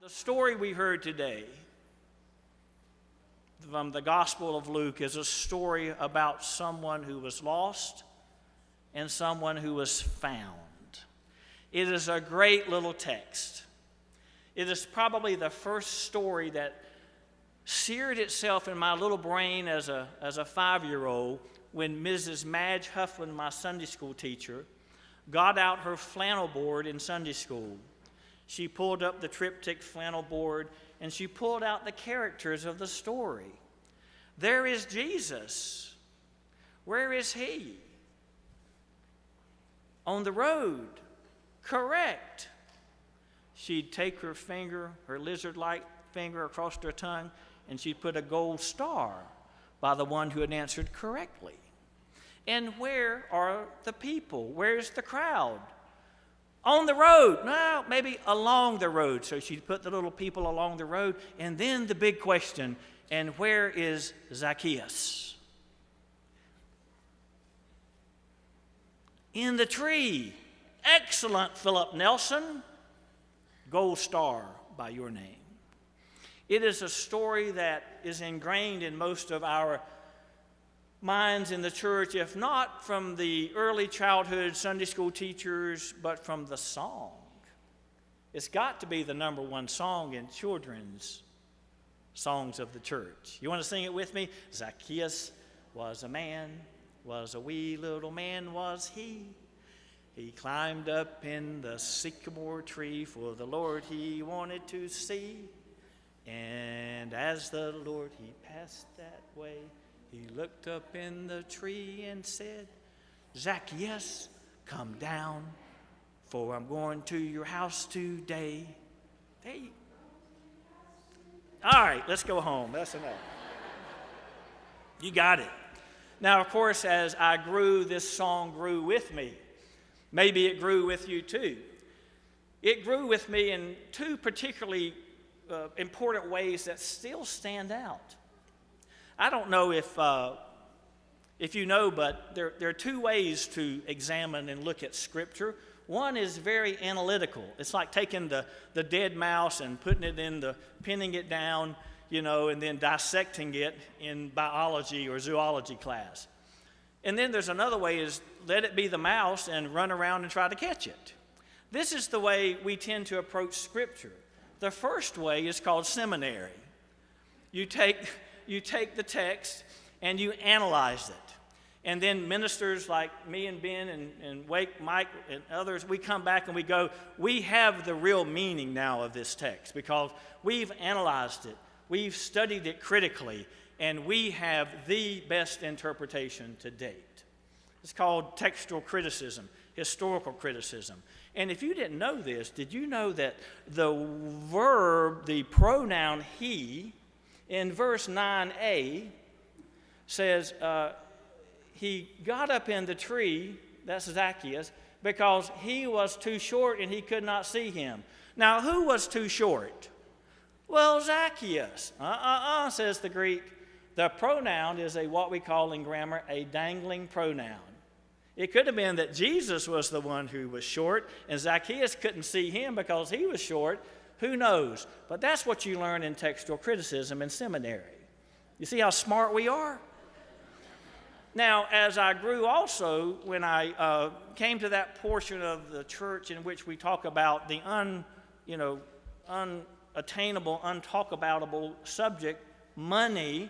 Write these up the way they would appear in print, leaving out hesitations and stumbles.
The story we heard today from the Gospel of Luke is a story about someone who was lost and someone who was found. It is a great little text. It is probably the first story that seared itself in my little brain as a 5-year-old when Mrs. Madge Huffman, my Sunday school teacher, got out her flannel board in Sunday school. She pulled up the triptych flannel board and she pulled out the characters of the story. There is Jesus. Where is he? On the road. Correct. She'd take her finger, her lizard-like finger across her tongue, and she'd put a gold star by the one who had answered correctly. And where are the people? Where's the crowd? On the road. No, maybe along the road. So she'd put the little people along the road. And then the big question, and where is Zacchaeus? In the tree. Excellent, Philip Nelson. Gold star by your name. It is a story that is ingrained in most of our minds in the church, if not from the early childhood Sunday school teachers, but from the song. It's got to be the number one song in children's songs of the church. You want to sing it with me? Zacchaeus was a man, was a wee little man, was he. He climbed up in the sycamore tree, for the Lord he wanted to see. And as the Lord he passed that way, he looked up in the tree and said, Zacchaeus, come down, for I'm going to your house today. Hey. All right, let's go home. That's enough. You got it. Now, of course, as I grew, this song grew with me. Maybe it grew with you too. It grew with me in two particularly important ways that still stand out. I don't know if you know, but there are two ways to examine and look at Scripture. One is very analytical. It's like taking the dead mouse and putting it pinning it down, and then dissecting it in biology or zoology class. And then there's another way is let it be the mouse and run around and try to catch it. This is the way we tend to approach Scripture. The first way is called seminary. You take the text and you analyze it. And then ministers like me and Ben and Wake, Mike, and others, we come back and we go, we have the real meaning now of this text because we've analyzed it, we've studied it critically, and we have the best interpretation to date. It's called textual criticism, historical criticism. And if you didn't know this, did you know that the verb, the pronoun he, in verse 9a, says he got up in the tree, that's Zacchaeus, because he was too short and he could not see him. Now, who was too short? Well, Zacchaeus. Says the Greek. The pronoun is what we call in grammar a dangling pronoun. It could have been that Jesus was the one who was short and Zacchaeus couldn't see him because he was short. Who knows? But that's what you learn in textual criticism in seminary. You see how smart we are? Now, as I grew also, when I came to that portion of the church in which we talk about the unattainable, untalkaboutable subject, money,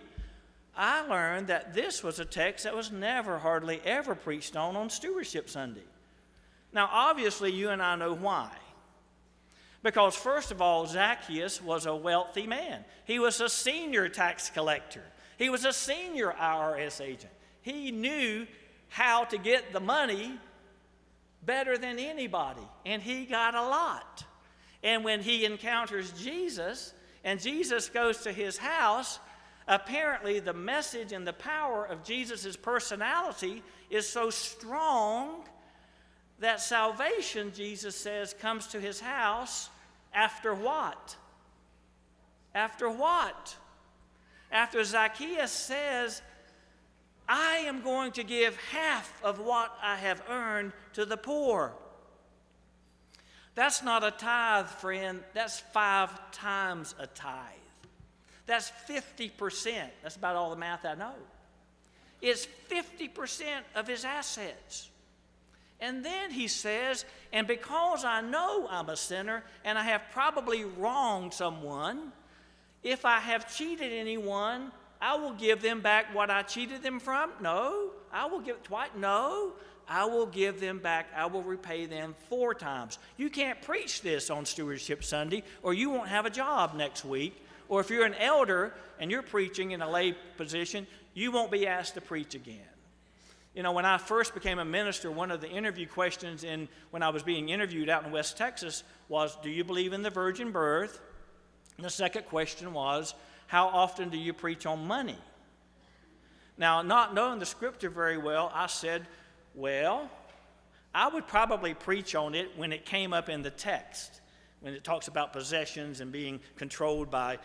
I learned that this was a text that was never, hardly ever preached on Stewardship Sunday. Now, obviously, you and I know why. Because, first of all, Zacchaeus was a wealthy man. He was a senior tax collector. He was a senior IRS agent. He knew how to get the money better than anybody, and he got a lot. And when he encounters Jesus, and Jesus goes to his house, apparently the message and the power of Jesus' personality is so strong that salvation, Jesus says, comes to his house after what? After what? After Zacchaeus says, I am going to give half of what I have earned to the poor. That's not a tithe, friend. That's 5 times a tithe. That's 50%. That's about all the math I know. It's 50% of his assets. And then he says, and because I know I'm a sinner and I have probably wronged someone, if I have cheated anyone, I will give them back what I cheated them from? No. I will give it twice? No. I will give them back. I will repay them 4 times. You can't preach this on Stewardship Sunday, or you won't have a job next week. Or if you're an elder and you're preaching in a lay position, you won't be asked to preach again. You know, when I first became a minister, one of the interview questions when I was being interviewed out in West Texas was, do you believe in the virgin birth? And the second question was, how often do you preach on money? Now, not knowing the scripture very well, I said, well, I would probably preach on it when it came up in the text, when it talks about possessions and being controlled by,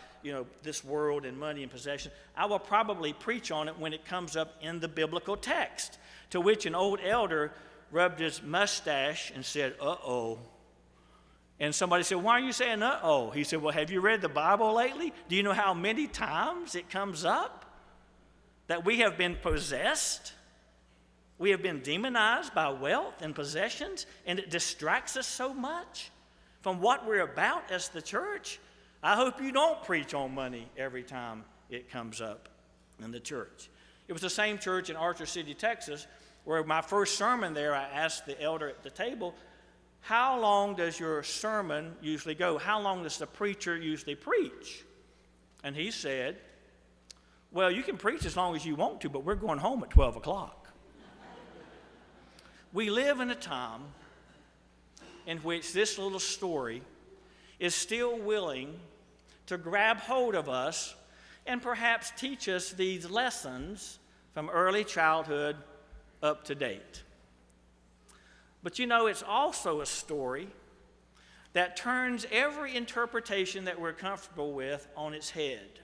this world and money and possession. I will probably preach on it when it comes up in the biblical text, to which an old elder rubbed his mustache and said, uh-oh. And somebody said, why are you saying uh-oh? He said, well, have you read the Bible lately? Do you know how many times it comes up that we have been possessed? We have been demonized by wealth and possessions, and it distracts us so much from what we're about as the church. I hope you don't preach on money every time it comes up in the church. It was the same church in Archer City, Texas, where my first sermon there, I asked the elder at the table, how long does your sermon usually go? How long does the preacher usually preach? And he said, well, you can preach as long as you want to, but we're going home at 12 o'clock. We live in a time in which this little story is still willing to grab hold of us and perhaps teach us these lessons from early childhood up to date. But it's also a story that turns every interpretation that we're comfortable with on its head.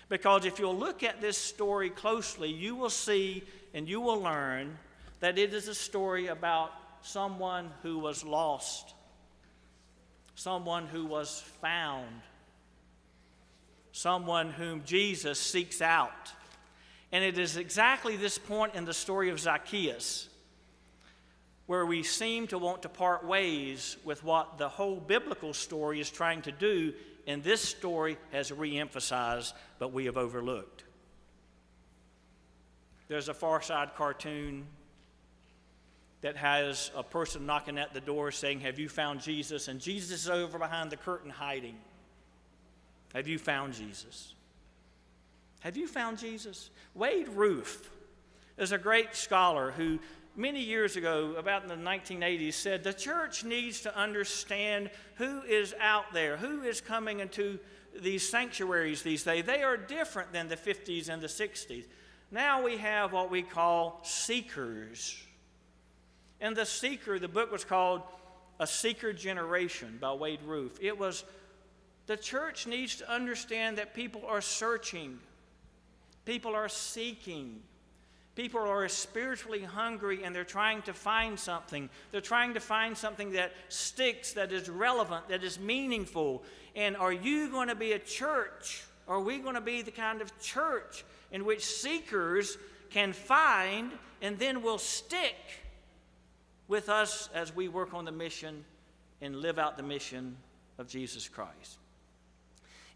Because if you'll look at this story closely, you will see and you will learn that it is a story about someone who was lost, someone who was found, someone whom Jesus seeks out. And it is exactly this point in the story of Zacchaeus where we seem to want to part ways with what the whole biblical story is trying to do, and this story has re-emphasized, but we have overlooked. There's a Far Side cartoon that has a person knocking at the door saying, have you found Jesus? And Jesus is over behind the curtain hiding. Have you found Jesus? Have you found Jesus? Wade Roof is a great scholar who many years ago, about in the 1980s, said the church needs to understand who is out there, who is coming into these sanctuaries these days. They are different than the 50s and the 60s. Now we have what we call seekers. And the book was called A Seeker Generation by Wade Roof. It was, the church needs to understand that people are searching, people are seeking. People are spiritually hungry and they're trying to find something. They're trying to find something that sticks, that is relevant, that is meaningful. And are you going to be a church? Are we going to be the kind of church in which seekers can find and then will stick with us as we work on the mission and live out the mission of Jesus Christ?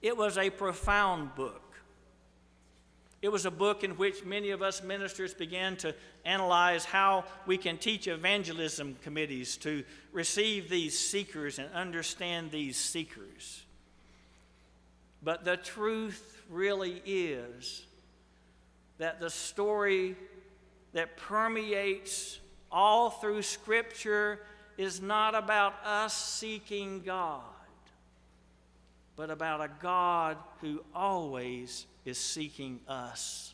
It was a profound book. It was a book in which many of us ministers began to analyze how we can teach evangelism committees to receive these seekers and understand these seekers. But the truth really is that the story that permeates all through Scripture is not about us seeking God, but about a God who always is seeking us.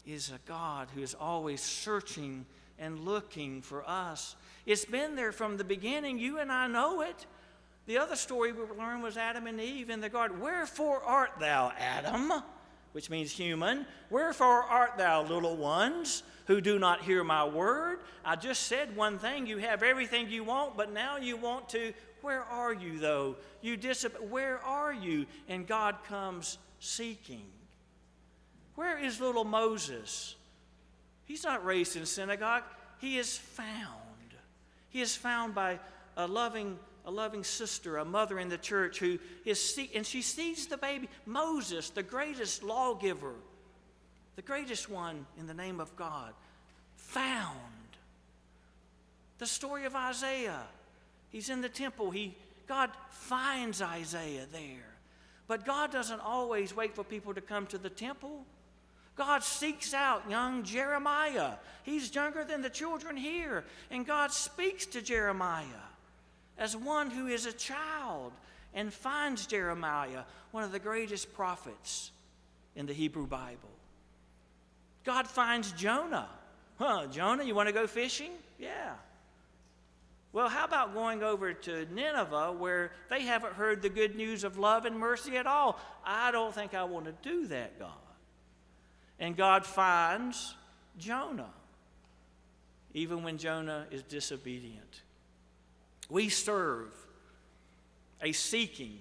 Is a God who is always searching and looking for us. It's been there from the beginning. You and I know it. The other story we learned was Adam and Eve in the garden. Wherefore art thou, Adam? Which means human. Wherefore art thou, little ones, who do not hear my word? hurt. I just said one thing. You have everything you want, but now you want to. Where are you, though? Where are you? And God comes seeking. Where is little Moses? He's not raised in synagogue. He is found. He is found by a loving sister, a mother in the church who is, and she sees the baby. Moses, the greatest lawgiver, the greatest one in the name of God, found. The story of Isaiah. He's in the temple. God finds Isaiah there. But God doesn't always wait for people to come to the temple. God seeks out young Jeremiah. He's younger than the children here. And God speaks to Jeremiah as one who is a child and finds Jeremiah, one of the greatest prophets in the Hebrew Bible. God finds Jonah. Jonah, you want to go fishing? Yeah. Well, how about going over to Nineveh where they haven't heard the good news of love and mercy at all? I don't think I want to do that, God. And God finds Jonah, even when Jonah is disobedient. We serve a seeking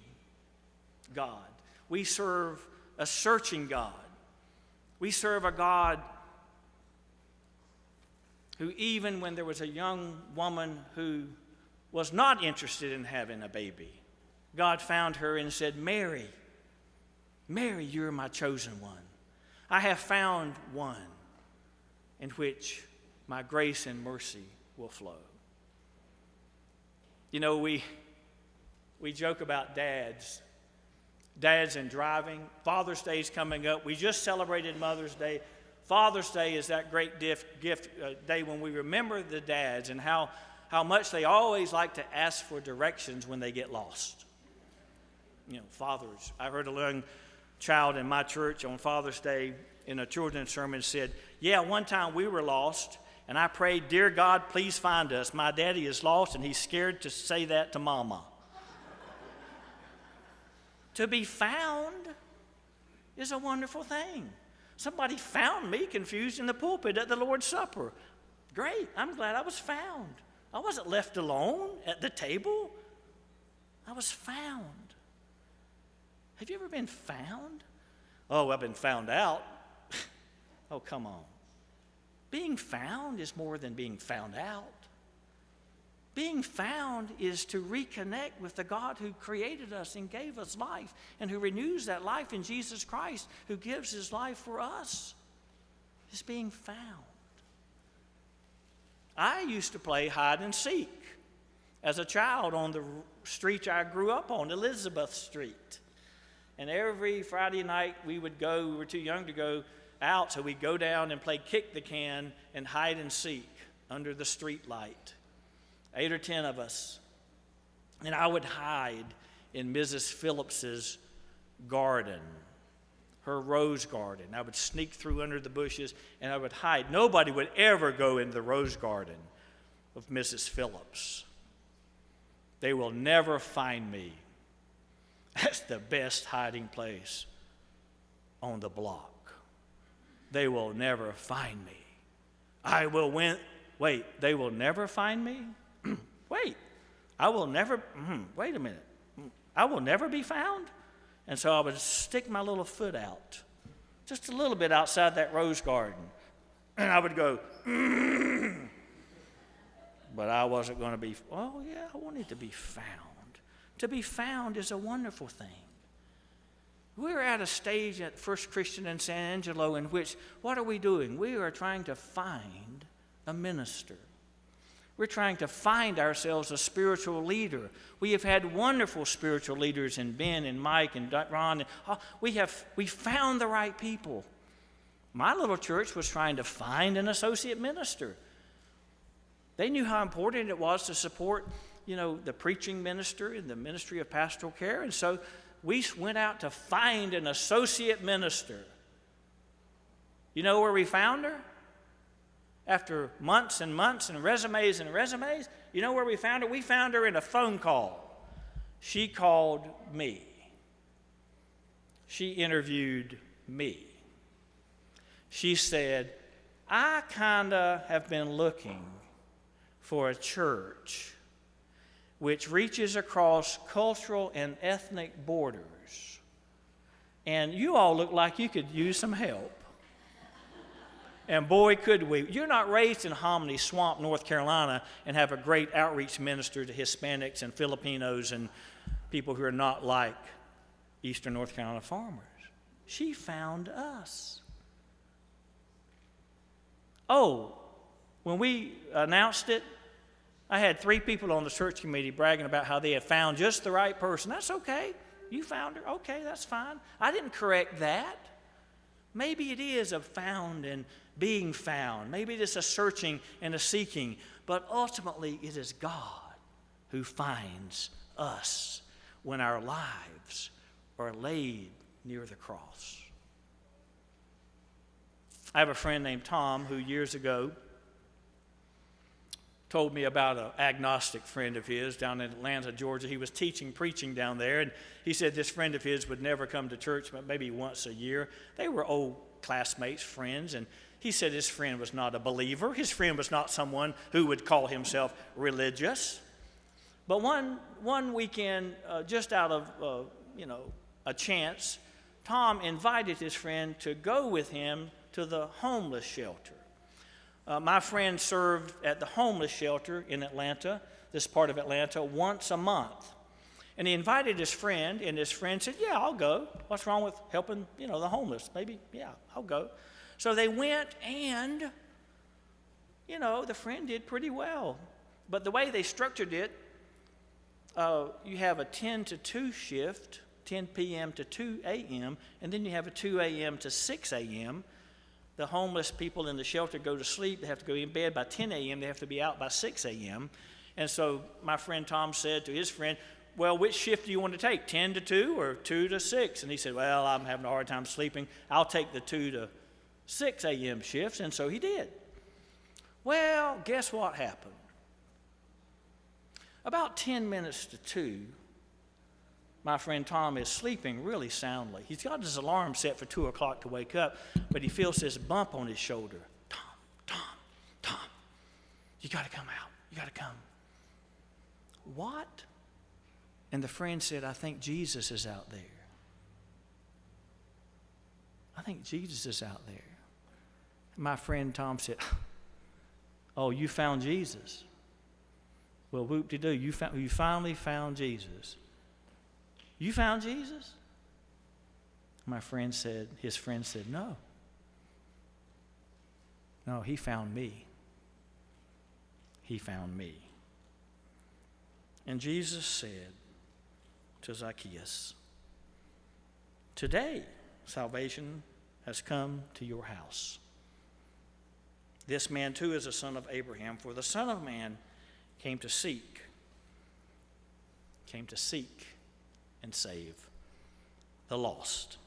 God. We serve a searching God. We serve a God who, even when there was a young woman who was not interested in having a baby, God found her and said, Mary, Mary, you're my chosen one. I have found one in which my grace and mercy will flow. You know, we joke about dads and driving. Father's Day is coming up. We just celebrated Mother's Day. Father's Day is that great gift day when we remember the dads and how much they always like to ask for directions when they get lost. You know, fathers. I heard a young child in my church on Father's Day in a children's sermon said, yeah, one time we were lost, and I prayed, dear God, please find us. My daddy is lost, and he's scared to say that to Mama. To be found is a wonderful thing. Somebody found me confused in the pulpit at the Lord's Supper. Great, I'm glad I was found. I wasn't left alone at the table. I was found. Have you ever been found? Oh, I've been found out. Oh, come on. Being found is more than being found out. Being found is to reconnect with the God who created us and gave us life and who renews that life in Jesus Christ, who gives his life for us. It's being found. I used to play hide and seek as a child on the street I grew up on, Elizabeth Street. And every Friday night we were too young to go out, so we'd go down and play kick the can and hide and seek under the street light. 8 or 10 of us. And I would hide in Mrs. Phillips's garden, her rose garden. I would sneak through under the bushes and I would hide. Nobody would ever go in the rose garden of Mrs. Phillips. They will never find me. That's the best hiding place on the block. They will never find me. I will win. Wait, they will never find me? Wait, I will never, wait a minute. I will never be found? And so I would stick my little foot out, just a little bit outside that rose garden. And I would go, but I wasn't going to be, oh yeah, I wanted to be found. To be found is a wonderful thing. We're at a stage at First Christian in San Angelo in which, what are we doing? We are trying to find a minister. We're trying to find ourselves a spiritual leader. We have had wonderful spiritual leaders in Ben and Mike and Ron. We found the right people. My little church was trying to find an associate minister. They knew how important it was to support, the preaching minister and the ministry of pastoral care. And so we went out to find an associate minister. You know where we found her? After months and months and resumes, you know where we found her? We found her in a phone call. She called me. She interviewed me. She said, I kind of have been looking for a church which reaches across cultural and ethnic borders. And you all look like you could use some help. And boy, could we. You're not raised in Hominy Swamp, North Carolina, and have a great outreach minister to Hispanics and Filipinos and people who are not like Eastern North Carolina farmers. She found us. Oh, when we announced it, I had 3 people on the search committee bragging about how they had found just the right person. That's okay. You found her. Okay, that's fine. I didn't correct that. Maybe it is a found and being found. Maybe it is a searching and a seeking. But ultimately, it is God who finds us when our lives are laid near the cross. I have a friend named Tom who years ago told me about an agnostic friend of his down in Atlanta, Georgia. He was preaching down there, and he said this friend of his would never come to church, but maybe once a year. They were old classmates, friends, and he said his friend was not a believer. His friend was not someone who would call himself religious. But one weekend, just out of a chance, Tom invited his friend to go with him to the homeless shelter. My friend served at the homeless shelter in Atlanta, this part of Atlanta, once a month. And he invited his friend, and his friend said, yeah, I'll go. What's wrong with helping, the homeless? Maybe, yeah, I'll go. So they went, and, the friend did pretty well. But the way they structured it, you have a 10 to 2 shift, 10 p.m. to 2 a.m., and then you have a 2 a.m. to 6 a.m., The homeless people in the shelter go to sleep. They have to go in bed by 10 a.m. They have to be out by 6 a.m. And so my friend Tom said to his friend, well, which shift do you want to take, 10 to 2 or 2 to 6? And he said, well, I'm having a hard time sleeping. I'll take the 2 to 6 a.m. shifts. And so he did. Well, guess what happened? About 10 minutes to 2, my friend Tom is sleeping really soundly. He's got his alarm set for 2 o'clock to wake up, but he feels this bump on his shoulder. Tom, you got to come out. You got to come. What? And the friend said, I think Jesus is out there. I think Jesus is out there. My friend Tom said, oh, you found Jesus. Well, whoop-de-doo, you finally found Jesus. You found Jesus? His friend said, no. No, he found me. He found me. And Jesus said to Zacchaeus, today salvation has come to your house. This man too is a son of Abraham, for the Son of Man came to seek and save the lost.